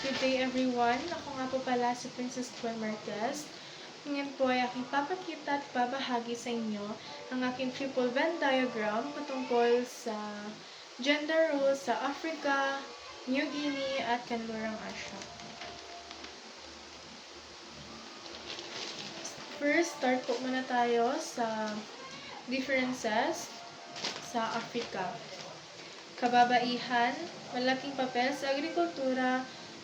Good day everyone! Ako nga po pala si Princess Joy Marquez. Ngayon po ay aking papakita at babahagi sa inyo ang aking triple Venn diagram patungkol sa gender roles sa Africa, New Guinea at Kanlurang Asya. First, start po muna tayo sa differences sa Africa. Kababaihan, malaking papel sa agrikultura,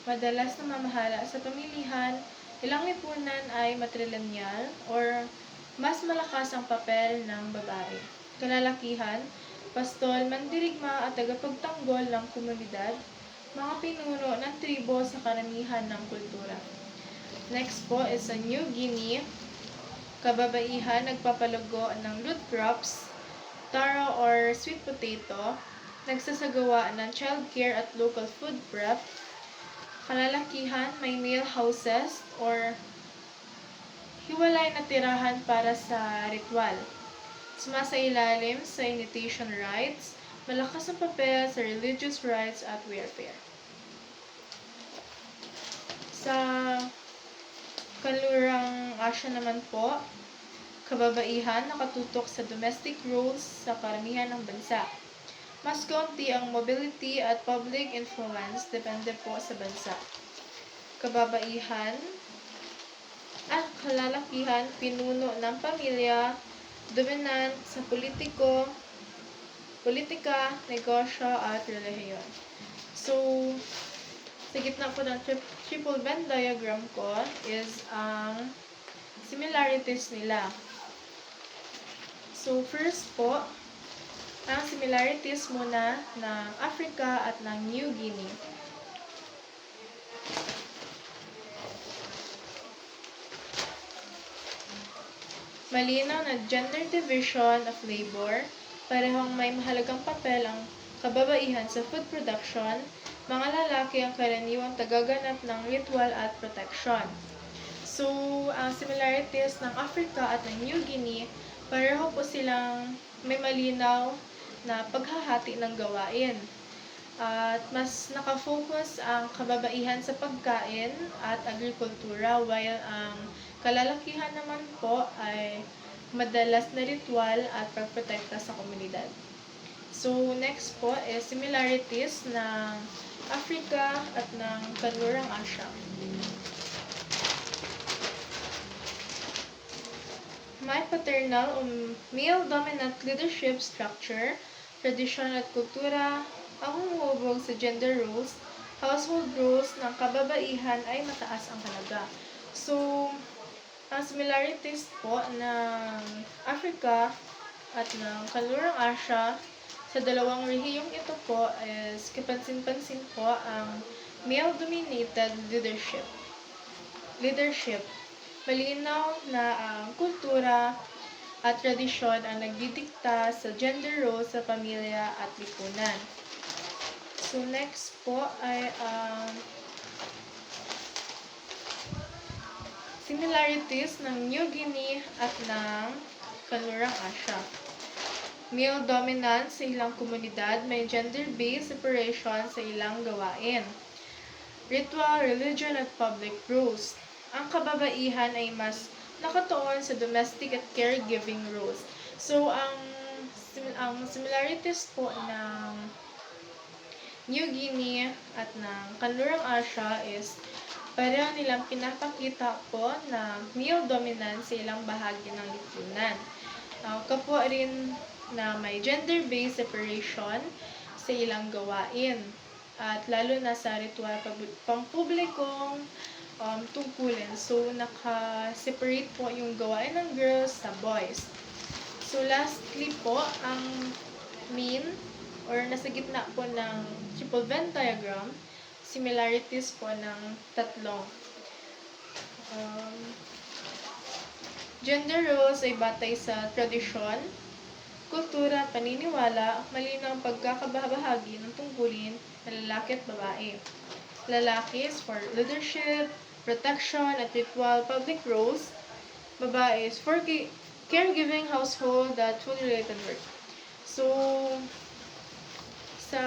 madalas namamahala sa pamilihan, ilang lipunan ay matrilineal or mas malakas ang papel ng babae. Kalalakihan, pastol, mandirigma at tagapagtanggol ng komunidad, mga pinuno ng tribo sa karamihan ng kultura. Next po is sa New Guinea. Kababaihan, nagpapalugo ng root crops, taro or sweet potato, nagsasagawa ng childcare at local food prep. Kalalakihan, may meal houses or hiwalay na tirahan para sa ritual. Sumasailalim sa initiation rites, malakas ang papel sa religious rites at warfare. Sa Kanlurang Asya naman po, kababaihan nakatutok sa domestic roles sa karamihan ng bansa. Mas kaunti ang mobility at public influence depende po sa bansa. Kababaihan at kalalakihan, pinuno ng pamilya, dominant sa politika, negosyo at relihiyon. So, sa gitna po ng triple Venn diagram ko is ang similarities nila. So, first po, ang similarities muna ng Africa at ng New Guinea. Malinaw na gender division of labor, parehong may mahalagang papel ang kababaihan sa food production, mga lalaki ang karaniwang tagaganap ng ritual at protection. So, ang similarities ng Africa at ng New Guinea, pareho po silang may malinaw na paghahati ng gawain. At mas nakafocus ang kababaihan sa pagkain at agrikultura, while ang kalalakihan naman po ay madalas na ritual at pagprotekta sa komunidad. So, next po is similarities ng Africa at ng Kanlurang Asya. May paternal o male-dominant leadership structure, tradisyon at kultura ang humubog sa gender roles, household roles ng kababaihan ay mataas ang halaga. So, ang similarities po ng Africa at ng Kanlurang Asya sa dalawang rehiyong ito po is kapansin-pansin po ang male-dominated leadership. Malinaw na ang kultura at tradisyon ang nagdidikta sa gender roles sa pamilya at lipunan. So, next po ay similarities ng New Guinea at ng Kanlurang Asya. Male dominance sa ilang komunidad, may gender-based separation sa ilang gawain. Ritual, religion at public roles. Ang kababaihan ay mas nakatuon sa domestic at caregiving roles. So, ang similarities po ng New Guinea at ng Kanlurang Asya is pareho nilang pinapakita po na male dominance sa ilang bahagi ng lipunan. Kapwa rin na may gender-based separation sa ilang gawain at lalo na sa ritual pampublikong tungkulin. So, naka-separate po yung gawain ng girls sa boys. So, lastly po, ang mean or nasa gitna po ng triple Venn diagram, similarities po ng tatlong gender roles ay batay sa tradisyon, kultura, paniniwala, malinaw ang pagkakabahagi ng tungkulin ng lalaki at babae. Lalaki is for leadership, protection, at ritual public roles. Babae is for caregiving, household, at food-related work. So, sa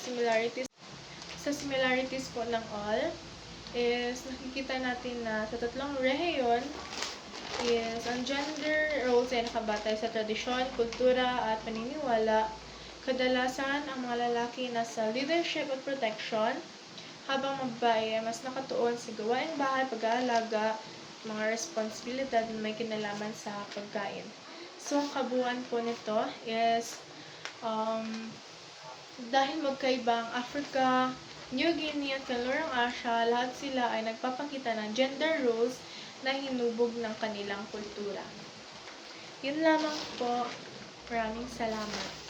similarities sa similarities po ng all is nakikita natin na sa tatlong rehiyon is ang gender roles ay nakabatay sa tradisyon, kultura at paniniwala. Kadalasan ang mga lalaki nasa leadership at protection, habang ang babae ay mas nakatuon sa gawaing bahay, pag-aalaga, mga responsibilidad na may kinalaman sa pagkain. So, ang kabuuan po nito is dahil magkaiba ang Africa, New Guinea at Kanlurang Asia, lahat sila ay nagpapakita ng gender roles na hinubog ng kanilang kultura. Yun lamang po. Maraming salamat.